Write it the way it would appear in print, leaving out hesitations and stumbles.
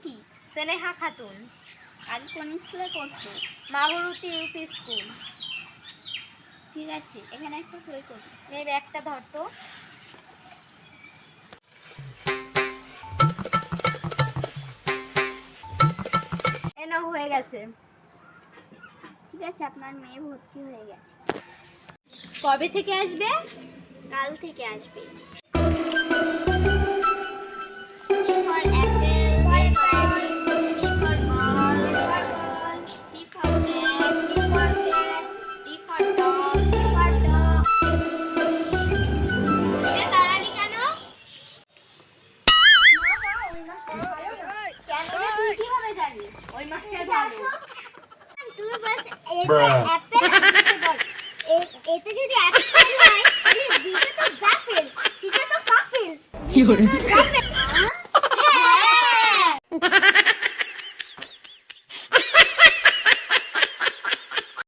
কি? স্নেহা খাতুন। আগে কোন স্কুলে পড়তো? মাগুরুতি ইউপি স্কুল। ঠিক আছে, এখানে একটা সই করি। এই ব্যাগটা ধর তো। এ নাও, হয়ে গেছে। ঠিক আছে, আপনার মেয়ে ভর্তি হয়ে গেছে। কবে থেকে আসবে? কাল থেকে আসবে। ওই মাসটা ভালো। তুমি বাস এতে যদি অ্যাপেল হয় তাহলে বিটা তো অ্যাপেল, সিটা তো কাপেল।